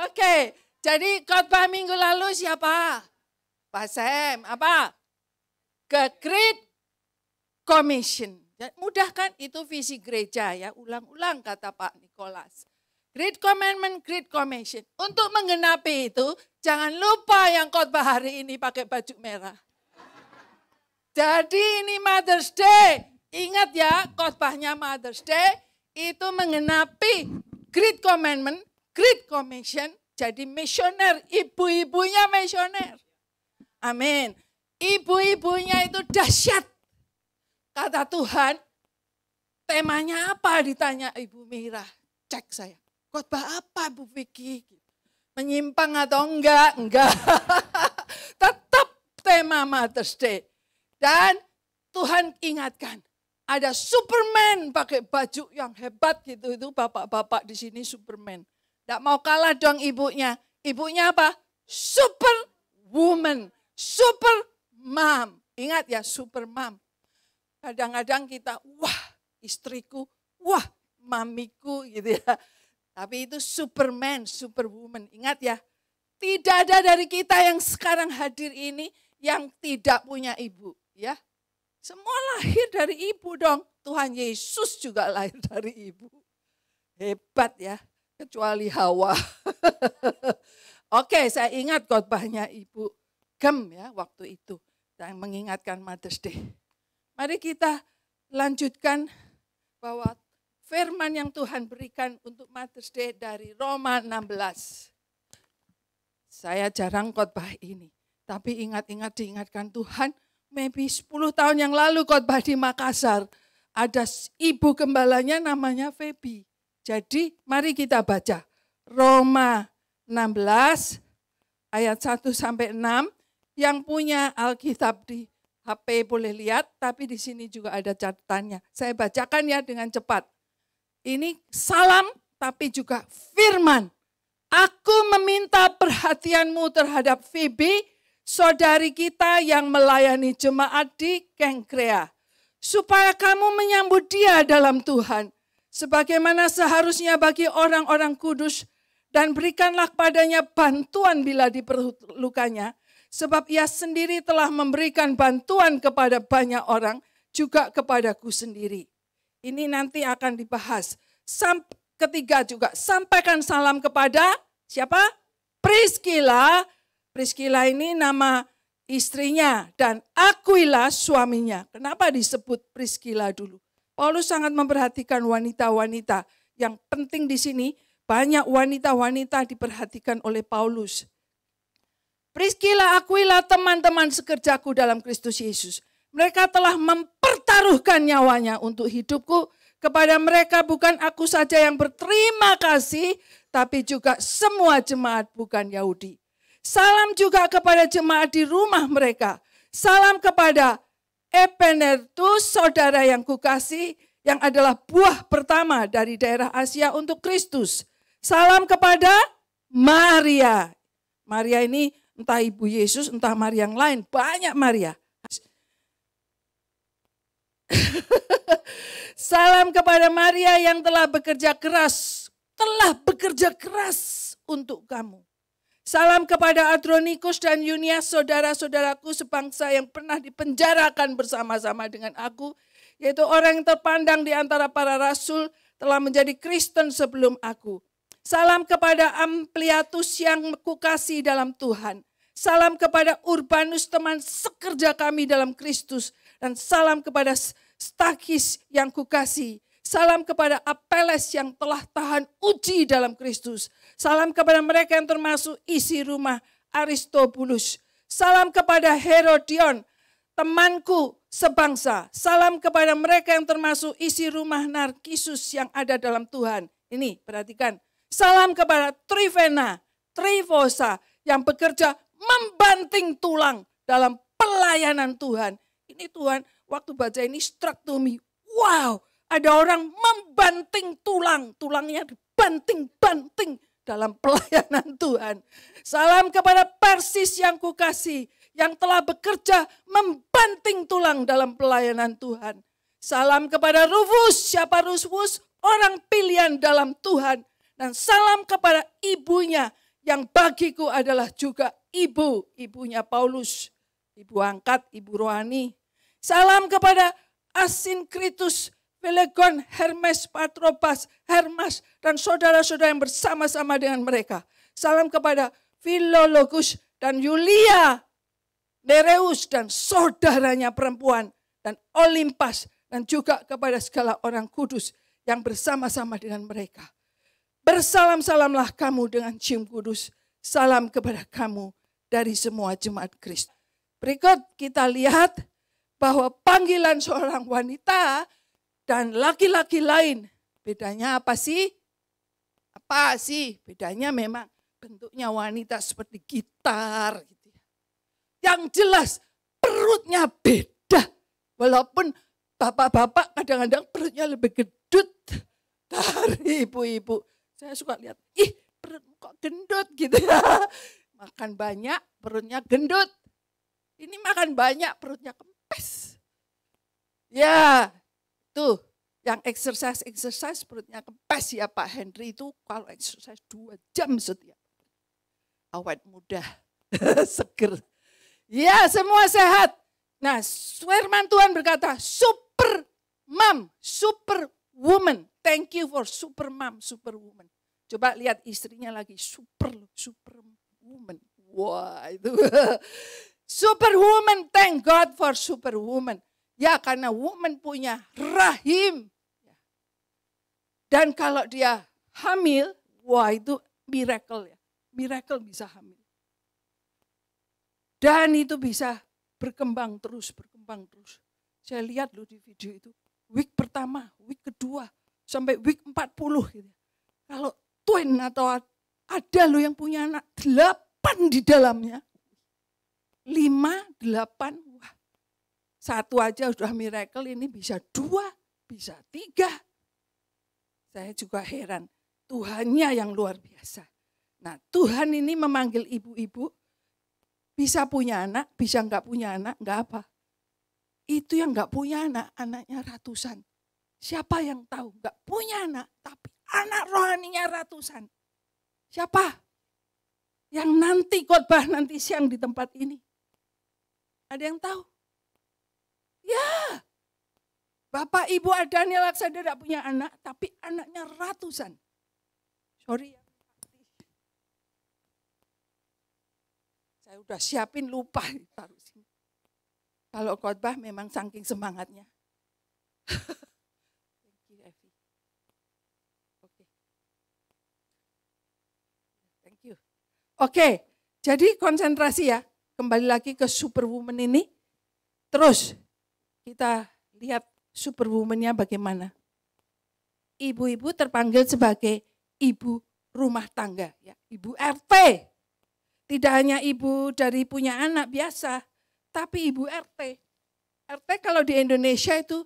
Oke, jadi khotbah minggu lalu siapa? Pak Sam, apa? The Great Commission. Mudah kan? Itu visi gereja ya. Ulang-ulang kata Pak Nicholas. Great Commandment, Great Commission. Untuk menggenapi itu, jangan lupa yang khotbah hari ini pakai baju merah. Jadi ini Mother's Day. Ingat ya, khotbahnya Mother's Day itu menggenapi Great Commandment, Great Commission. Jadi misioner, ibu-ibunya misioner. Amin. Ibu-ibunya itu dahsyat. Kata Tuhan, temanya apa ditanya Ibu Mira? Cek saya, khotbah apa Bu Vicky? Menyimpang atau enggak? Enggak. Tetap tema Mother's Day. Dan Tuhan ingatkan, ada Superman pakai baju yang hebat gitu. Itu bapak-bapak di sini Superman. Enggak mau kalah dong ibunya. Ibunya apa? Superwoman, super mom. Ingat ya, super mom. Kadang-kadang kita, wah istriku, wah mamiku gitu ya. Tapi itu Superman, Superwoman. Ingat ya, tidak ada dari kita yang sekarang hadir ini yang tidak punya ibu. Ya, semua lahir dari ibu dong. Tuhan Yesus juga lahir dari ibu. Hebat ya, kecuali Hawa. Oke, saya ingat khotbahnya Ibu Gem ya waktu itu. Yang mengingatkan Mother's Day. Mari kita lanjutkan bahwa firman yang Tuhan berikan untuk Mother's Day dari Roma 16. Saya jarang khotbah ini. Tapi ingat-ingat diingatkan Tuhan, maybe 10 tahun yang lalu khotbah di Makassar. Ada ibu gembalanya namanya Feby. Jadi mari kita baca. Roma 16 ayat 1 sampai 6. Yang punya Alkitab di HP boleh lihat, tapi di sini juga ada catatannya. Saya bacakan ya dengan cepat. Ini salam, tapi juga firman. Aku meminta perhatianmu terhadap Feby, saudari kita yang melayani jemaat di Kengkrea. Supaya kamu menyambut dia dalam Tuhan. Sebagaimana seharusnya bagi orang-orang kudus. Dan berikanlah padanya bantuan bila diperlukannya. Sebab ia sendiri telah memberikan bantuan kepada banyak orang, juga kepadaku sendiri. Ini nanti akan dibahas. Ketiga juga, sampaikan salam kepada siapa? Priscilla. Priscilla ini nama istrinya dan Aquila suaminya. Kenapa disebut Priscilla dulu? Paulus sangat memperhatikan wanita-wanita. Yang penting di sini, banyak wanita-wanita diperhatikan oleh Paulus. Priscilla, Aquila, teman-teman sekerjaku dalam Kristus Yesus. Mereka telah mempertaruhkan nyawanya untuk hidupku. Kepada mereka bukan aku saja yang berterima kasih, tapi juga semua jemaat bukan Yahudi. Salam juga kepada jemaat di rumah mereka. Salam kepada Epenetus, saudara yang kukasih, yang adalah buah pertama dari daerah Asia untuk Kristus. Salam kepada Maria. Maria ini entah Ibu Yesus, entah Maria yang lain. Banyak Maria. Salam kepada Maria yang telah bekerja keras. Telah bekerja keras untuk kamu. Salam kepada Adronikus dan Yunias, saudara-saudaraku sebangsa yang pernah dipenjarakan bersama-sama dengan aku. Yaitu orang yang terpandang di antara para rasul telah menjadi Kristen sebelum aku. Salam kepada Ampliatus yang kukasihi dalam Tuhan. Salam kepada Urbanus teman sekerja kami dalam Kristus. Dan salam kepada Stakis yang kukasihi. Salam kepada Apeles yang telah tahan uji dalam Kristus. Salam kepada mereka yang termasuk isi rumah Aristobulus. Salam kepada Herodion, temanku sebangsa. Salam kepada mereka yang termasuk isi rumah Narkisus yang ada dalam Tuhan. Ini perhatikan. Salam kepada Trifena, Trifosa yang bekerja membanting tulang dalam pelayanan Tuhan. Ini Tuhan, waktu baca ini struck to me. Wow, ada orang membanting tulang. Tulangnya dibanting-banting dalam pelayanan Tuhan. Salam kepada Persis yang kukasih. Yang telah bekerja membanting tulang dalam pelayanan Tuhan. Salam kepada Rufus. Siapa Rufus? Orang pilihan dalam Tuhan. Dan salam kepada ibunya yang bagiku adalah juga ibunya Paulus, ibu angkat, ibu rohani. Salam kepada Asinkritus, Phlegon, Hermes, Patrobas, Hermas, dan saudara-saudara yang bersama-sama dengan mereka. Salam kepada Philologus dan Yulia, Nereus dan saudaranya perempuan, dan Olimpas, dan juga kepada segala orang kudus yang bersama-sama dengan mereka. Bersalam-salamlah kamu dengan cium kudus. Salam kepada kamu dari semua jemaat Kristus. Berikut kita lihat bahwa panggilan seorang wanita dan laki-laki lain. Bedanya apa sih? Apa sih? Bedanya memang bentuknya wanita seperti gitar. Gitu. Yang jelas perutnya beda. Walaupun bapak-bapak kadang-kadang perutnya lebih gendut dari ibu-ibu. Saya suka lihat, perut kok gendut gitu ya. Makan banyak, perutnya gendut. Ini makan banyak, perutnya kempes. Ya, tuh yang exercise perutnya kempes ya Pak Henry itu kalau exercise 2 jam setiap. Awet muda, seger. Ya, semua sehat. Nah, firman Tuhan berkata, super mom, super woman. Thank you for super mom, super woman. Coba lihat istrinya lagi, super woman. Wah, itu. Super woman, thank God for super woman. Ya, karena woman punya rahim. Dan kalau dia hamil, wah itu miracle ya. Miracle bisa hamil. Dan itu bisa berkembang terus. Saya lihat loh di video itu. Week pertama, week kedua, sampai week 40 gitu. Kalau twin atau ada loh yang punya anak 8 di dalamnya. 5, 8, wah. Satu aja sudah miracle, ini bisa 2, bisa 3. Saya juga heran, Tuhannya yang luar biasa. Nah, Tuhan ini memanggil ibu-ibu, bisa punya anak, bisa enggak punya anak, enggak apa. Itu yang enggak punya anak, anaknya ratusan. Siapa yang tahu? Enggak punya anak, tapi anak rohaninya ratusan. Siapa? Yang nanti khotbah nanti siang di tempat ini. Ada yang tahu? Ya, Bapak Ibu Adania Laksada tidak punya anak, tapi anaknya ratusan. Sorry ya. Saya udah siapin lupa taruh sini. Kalau khotbah memang saking semangatnya. Thank you, Evi. Oke. Thank you. Oke, jadi konsentrasi ya. Kembali lagi ke superwoman ini. Terus kita lihat superwoman-nya bagaimana. Ibu-ibu terpanggil sebagai ibu rumah tangga, ya, ibu RT. Tidak hanya ibu dari punya anak biasa, tapi ibu RT. RT kalau di Indonesia itu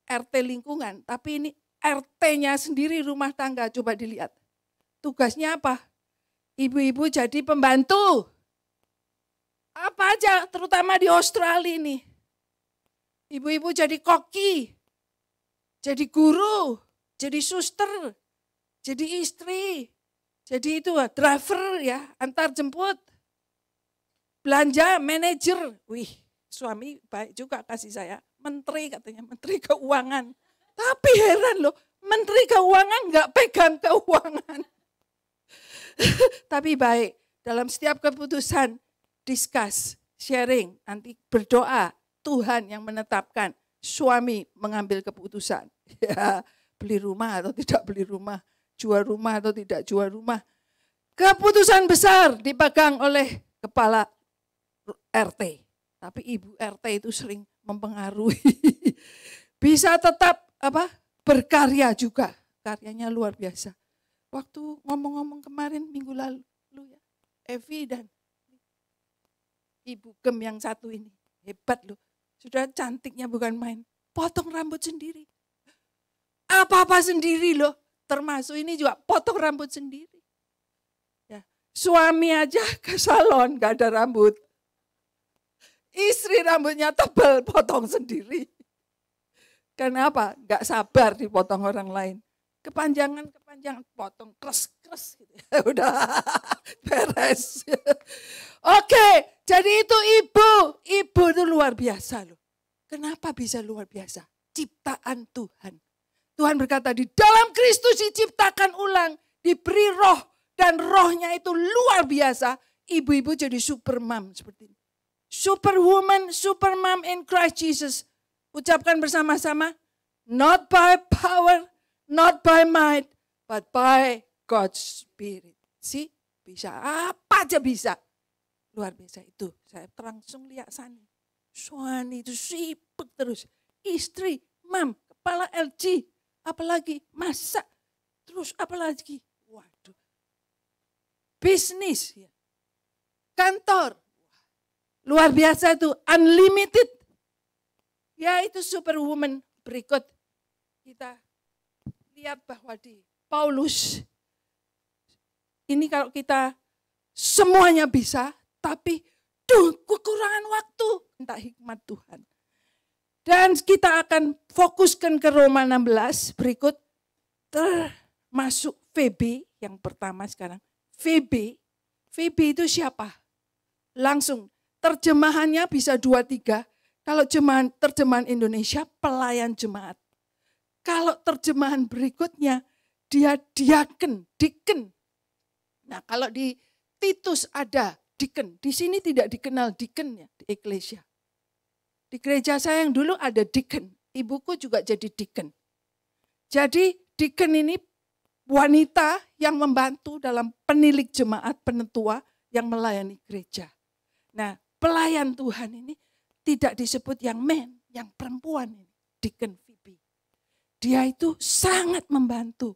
RT lingkungan, tapi ini RT-nya sendiri rumah tangga. Coba dilihat. Tugasnya apa? Ibu-ibu jadi pembantu. Apa aja, terutama di Australia ini. Ibu-ibu jadi koki, jadi guru, jadi suster, jadi istri, jadi itu driver ya, antar jemput, belanja, manajer. Wih, suami baik juga kasih saya, menteri katanya, menteri keuangan. Tapi heran loh, menteri keuangan nggak pegang keuangan. Tapi baik, dalam setiap keputusan, discuss, sharing, nanti berdoa. Tuhan yang menetapkan, suami mengambil keputusan. Ya, beli rumah atau tidak beli rumah, jual rumah atau tidak jual rumah. Keputusan besar dipegang oleh kepala RT. Tapi ibu RT itu sering mempengaruhi. Bisa tetap berkarya juga. Karyanya luar biasa. Waktu ngomong-ngomong kemarin minggu lalu ya, Evi dan Ibu Gem yang satu ini. Hebat loh. Sudah cantiknya bukan main. Potong rambut sendiri. Apa-apa sendiri loh. Termasuk ini juga potong rambut sendiri. Ya. Suami aja ke salon gak ada rambut. Istri rambutnya tebal potong sendiri. Kenapa? Gak sabar dipotong orang lain. Kepanjangan potong kres gitu. Udah beres. Oke, jadi itu ibu. Ibu itu luar biasa loh. Kenapa bisa luar biasa? Ciptaan Tuhan. Tuhan berkata di dalam Kristus diciptakan ulang. Diberi roh. Dan rohnya itu luar biasa. Ibu-ibu jadi supermom seperti ini. Superwoman, supermom in Christ Jesus. Ucapkan bersama-sama. Not by power, not by might, but by God's Spirit. See? Bisa, apa aja bisa. Luar biasa itu. Saya langsung lihat Sani. Suami itu sibuk terus. Istri, mam, kepala LG. Apalagi masak. Terus apalagi. Waduh. Bisnis. Kantor. Luar biasa itu. Unlimited. Ya itu superwoman. Berikut kita lihat bahwa di Paulus. Ini kalau kita semuanya bisa. Tapi kekurangan waktu. Entah hikmat Tuhan. Dan kita akan fokuskan ke Roma 16 berikut. Termasuk Febe yang pertama sekarang. Febe itu siapa? Langsung terjemahannya bisa 2-3. Kalau terjemahan Indonesia pelayan jemaat. Kalau terjemahan berikutnya dia diaken, diken. Nah kalau di Titus ada diken. Di sini tidak dikenal diken ya di Eklesia. Di gereja saya yang dulu ada diken. Ibuku juga jadi diken. Jadi diken ini wanita yang membantu dalam penilik jemaat penetua yang melayani gereja. Nah pelayan Tuhan ini tidak disebut yang men, yang perempuan ini. Diken Phoebe. Dia itu sangat membantu.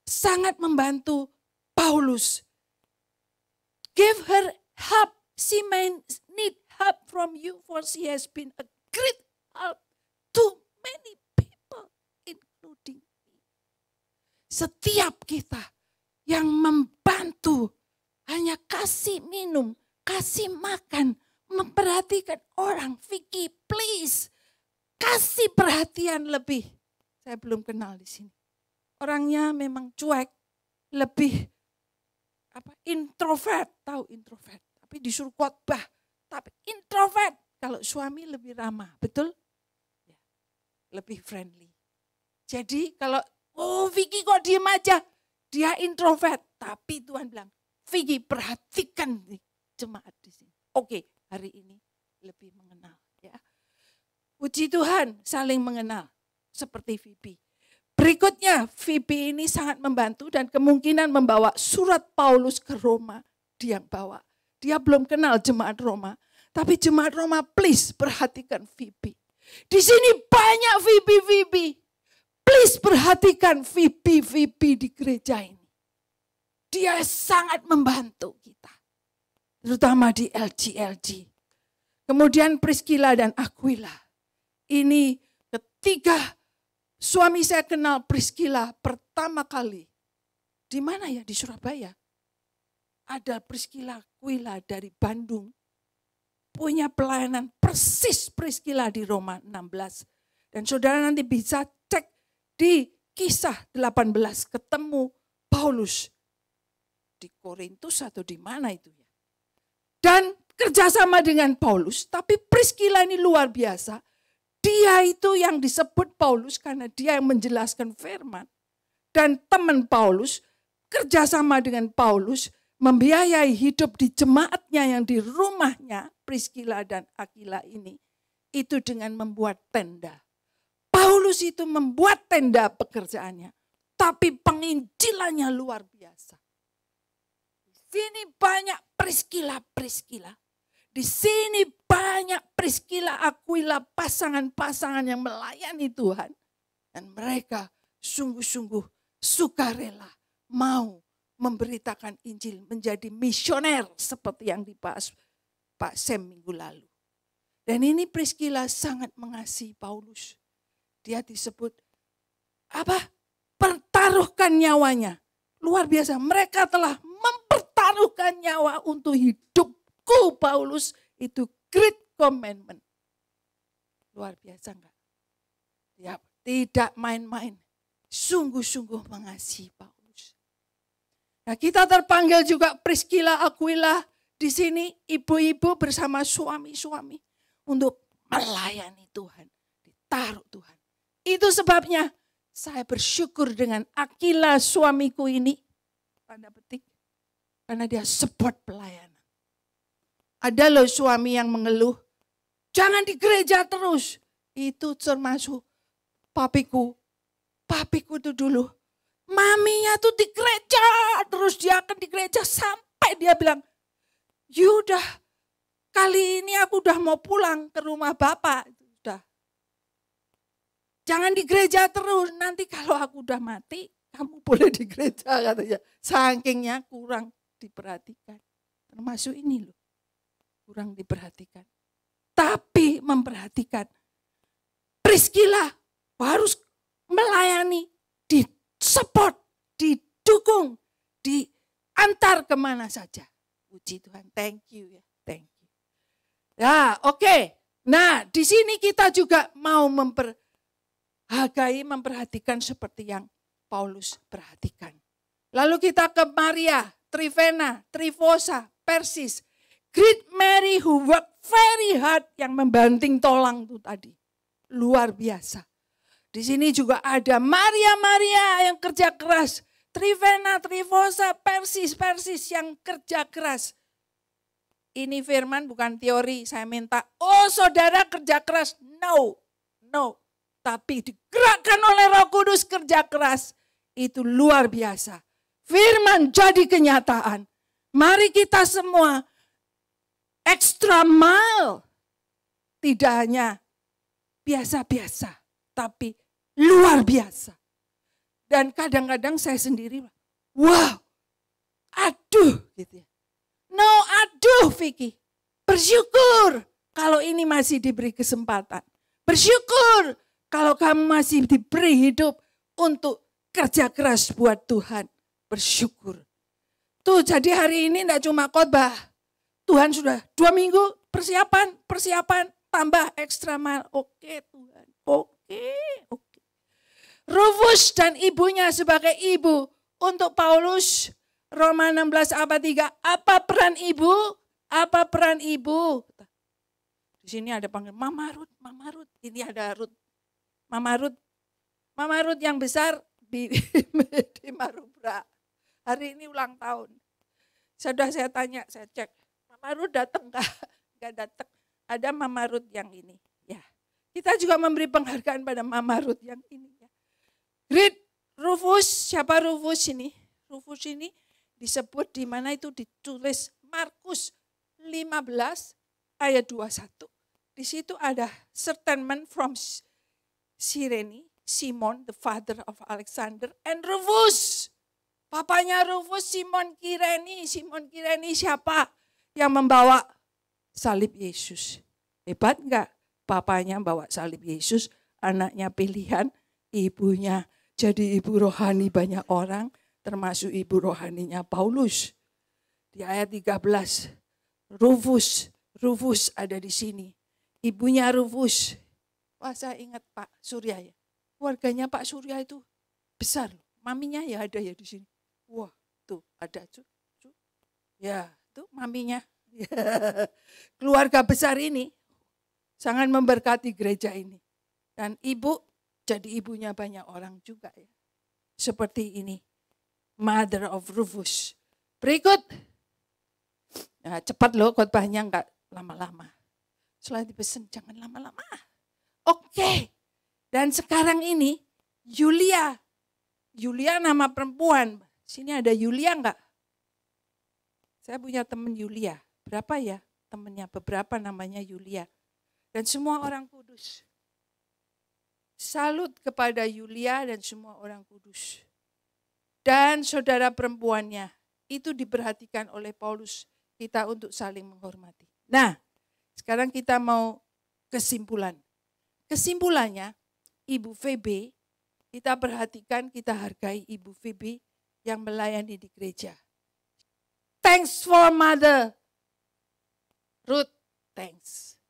Sangat membantu Paulus. Give her help. She may need help from you for she has been a great help to many people including me. Setiap kita yang membantu hanya kasih minum, kasih makan, memperhatikan orang. Vicky, please kasih perhatian lebih. Saya belum kenal di sini. Orangnya memang cuek, lebih introvert, tahu introvert. Tapi disuruh khotbah, tapi introvert. Kalau suami lebih ramah, betul? Ya, lebih friendly. Jadi kalau Vicky kok diem aja, dia introvert. Tapi Tuhan bilang, Vicky perhatikan nih jemaat di sini. Oke, hari ini lebih mengenal. Ya, puji Tuhan, saling mengenal seperti Phoebe. Berikutnya, Phoebe ini sangat membantu dan kemungkinan membawa surat Paulus ke Roma. Dia yang bawa. Dia belum kenal jemaat Roma. Tapi jemaat Roma, please perhatikan Phoebe. Di sini banyak Phoebe. Please perhatikan Phoebe di gereja ini. Dia sangat membantu kita. Terutama di LG. Kemudian Priscilla dan Aquila. Ini ketiga. Suami saya kenal Priscilla pertama kali. Di mana ya? Di Surabaya. Ada Priscilla Aquila dari Bandung. Punya pelayanan persis Priscilla di Roma 16. Dan saudara nanti bisa cek di Kisah 18. Ketemu Paulus. Di Korintus atau di mana itu ya. Dan kerjasama dengan Paulus. Tapi Priscilla ini luar biasa. Dia itu yang disebut Paulus karena dia yang menjelaskan firman. Dan teman Paulus kerjasama dengan Paulus membiayai hidup di jemaatnya yang di rumahnya Priscilla dan Aquila ini. Itu dengan membuat tenda. Paulus itu membuat tenda pekerjaannya. Tapi penginjilannya luar biasa. Di sini banyak Priscilla. Di sini banyak Priscilla, Aquila, pasangan-pasangan yang melayani Tuhan. Dan mereka sungguh-sungguh sukarela mau memberitakan Injil, menjadi misioner seperti yang dibahas Pak Sam minggu lalu. Dan ini Priscilla sangat mengasihi Paulus. Dia disebut pertaruhkan nyawanya. Luar biasa, mereka telah mempertaruhkan nyawa untuk hidup. Paulus itu great commandment. Luar biasa enggak? Ya, tidak main-main. Sungguh-sungguh mengasihi Paulus. Nah, kita terpanggil juga Priscilla, Aquila di sini, ibu-ibu bersama suami-suami untuk melayani Tuhan, ditaruh Tuhan. Itu sebabnya saya bersyukur dengan Aquila suamiku ini, tanda petik, karena dia support pelayanan. Ada loh suami yang mengeluh, jangan di gereja terus. Itu termasuk papiku. Papiku itu dulu, maminya tuh di gereja, terus dia akan di gereja sampai dia bilang, Yudah, kali ini aku udah mau pulang ke rumah Bapak. Udah. Jangan di gereja terus, nanti kalau aku udah mati, kamu boleh di gereja katanya. Sakingnya kurang diperhatikan. Termasuk ini loh, kurang diperhatikan. Tapi memperhatikan. Priscilla harus melayani, disupport, didukung, diantar kemana saja. Puji Tuhan, thank you ya, thank you. Ya, oke. Nah, di sini kita juga mau memperhargai, memperhatikan seperti yang Paulus perhatikan. Lalu kita ke Maria, Trifena, Trifosa, Persis. Greet Mary who worked very hard, yang membanting tulang itu tadi. Luar biasa. Di sini juga ada Maria yang kerja keras. Trifena, Trifosa, Persis yang kerja keras. Ini firman bukan teori, saya minta, oh saudara kerja keras. No. Tapi digerakkan oleh Roh Kudus kerja keras. Itu luar biasa. Firman jadi kenyataan. Mari kita semua extra mile. Tidak hanya biasa-biasa, tapi luar biasa. Dan kadang-kadang saya sendiri, wow, aduh gitu ya. No, aduh Vicky. Bersyukur kalau ini masih diberi kesempatan. Bersyukur kalau kamu masih diberi hidup untuk kerja keras buat Tuhan. Bersyukur. Tuh jadi hari ini enggak cuma khotbah. Tuhan sudah 2 minggu persiapan, tambah ekstra mile. Oke Tuhan, oke. Rufus dan ibunya sebagai ibu untuk Paulus, Roma 16 ayat 3. Apa peran ibu? Apa peran ibu? Di sini ada panggil Mama Ruth. Ini ada Ruth. Mama Ruth yang besar di Marubra. Hari ini ulang tahun. Sudah saya tanya, saya cek. Mama Ruth datang kah? Enggak datang. Ada Mama Ruth yang ini. Ya. Kita juga memberi penghargaan pada Mama Ruth yang ini. Greet Rufus, siapa Rufus ini? Rufus ini disebut di mana itu ditulis Markus 15 ayat 21. Di situ ada certainment from Cyrene, Simon, the father of Alexander, and Rufus. Papanya Rufus, Simon Kireni. Simon Kireni siapa? Yang membawa salib Yesus. Hebat enggak? Papanya bawa salib Yesus, anaknya pilihan, ibunya jadi ibu rohani banyak orang, termasuk ibu rohaninya Paulus. Di ayat 13, Rufus ada di sini. Ibunya Rufus. Wah, saya ingat Pak Surya ya. Keluarganya Pak Surya itu besar. Maminya ya ada ya di sini. Wah, tuh ada tuh. Ya, tuh maminya. Keluarga besar ini sangat memberkati gereja ini. Dan ibu jadi ibunya banyak orang juga ya. Seperti ini. Mother of Rufus. Berikut. Nah, cepat loh khotbahnya, enggak lama-lama. Setelah dipesan jangan lama-lama. Oke. Dan sekarang ini Yulia. Yulia nama perempuan. Sini ada Yulia enggak? Saya punya teman Yulia. Berapa ya temannya? Beberapa namanya Yulia. Dan semua orang kudus. Salut kepada Yulia dan semua orang kudus. Dan saudara perempuannya. Itu diperhatikan oleh Paulus kita untuk saling menghormati. Nah, sekarang kita mau kesimpulan. Kesimpulannya, Ibu Febe, kita perhatikan, kita hargai Ibu Febe yang melayani di gereja. Thanks for Mother Ruth, thanks.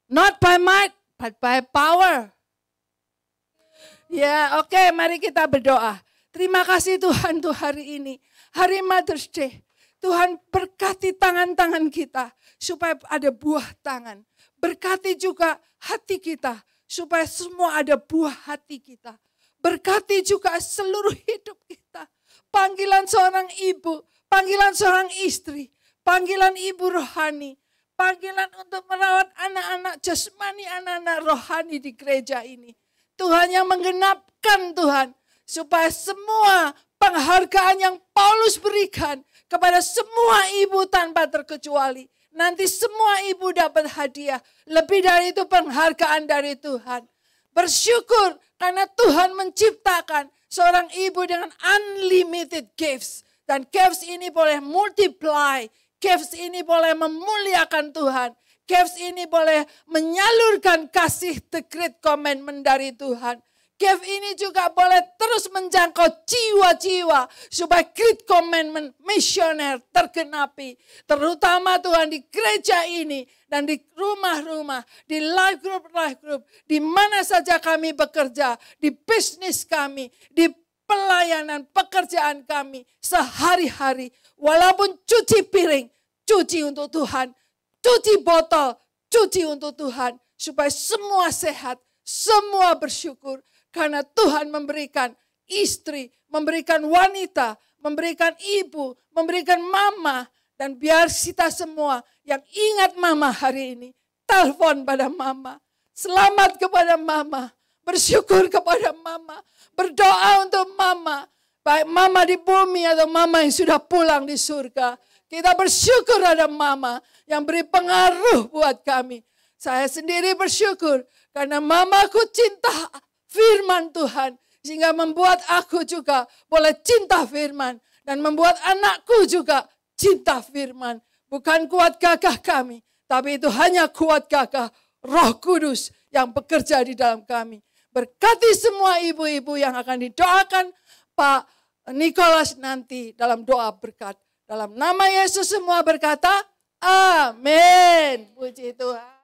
Not by might, but by power. Ya, oke, mari kita berdoa. Terima kasih Tuhan untuk hari ini. hari Mother's Day, Tuhan berkati tangan-tangan kita supaya ada buah tangan. Berkati juga hati kita supaya semua ada buah hati kita. Berkati juga seluruh hidup kita. Panggilan seorang ibu, panggilan seorang istri, panggilan ibu rohani, panggilan untuk merawat anak-anak jasmani, anak-anak rohani di gereja ini. Tuhan yang menggenapkan Tuhan, supaya semua penghargaan yang Paulus berikan kepada semua ibu tanpa terkecuali. Nanti semua ibu dapat hadiah. Lebih dari itu penghargaan dari Tuhan. Bersyukur karena Tuhan menciptakan seorang ibu dengan unlimited gifts. Dan gifts ini boleh multiply. Gifts ini boleh memuliakan Tuhan. Gifts ini boleh menyalurkan kasih the great commandment dari Tuhan. Gift ini juga boleh terus menjangkau jiwa-jiwa supaya Great Commandment misioner tergenapi. Terutama Tuhan di gereja ini dan di rumah-rumah, di life group, di mana saja kami bekerja, di bisnis kami, di pelayanan pekerjaan kami sehari-hari. Walaupun cuci piring, cuci untuk Tuhan, cuci botol, cuci untuk Tuhan. Supaya semua sehat, semua bersyukur. Karena Tuhan memberikan istri, memberikan wanita, memberikan ibu, memberikan mama. Dan biar kita semua yang ingat mama hari ini, telepon pada mama. Selamat kepada mama, bersyukur kepada mama, berdoa untuk mama. Baik mama di bumi atau mama yang sudah pulang di surga. Kita bersyukur ada mama yang beri pengaruh buat kami. Saya sendiri bersyukur karena mamaku cinta firman Tuhan. Sehingga membuat aku juga boleh cinta firman. Dan membuat anakku juga cinta firman. Bukan kuat gagah kami. Tapi itu hanya kuat gagah Roh Kudus yang bekerja di dalam kami. Berkati semua ibu-ibu yang akan didoakan Pak Nicholas nanti dalam doa berkat. Dalam nama Yesus semua berkata, amin. Puji Tuhan.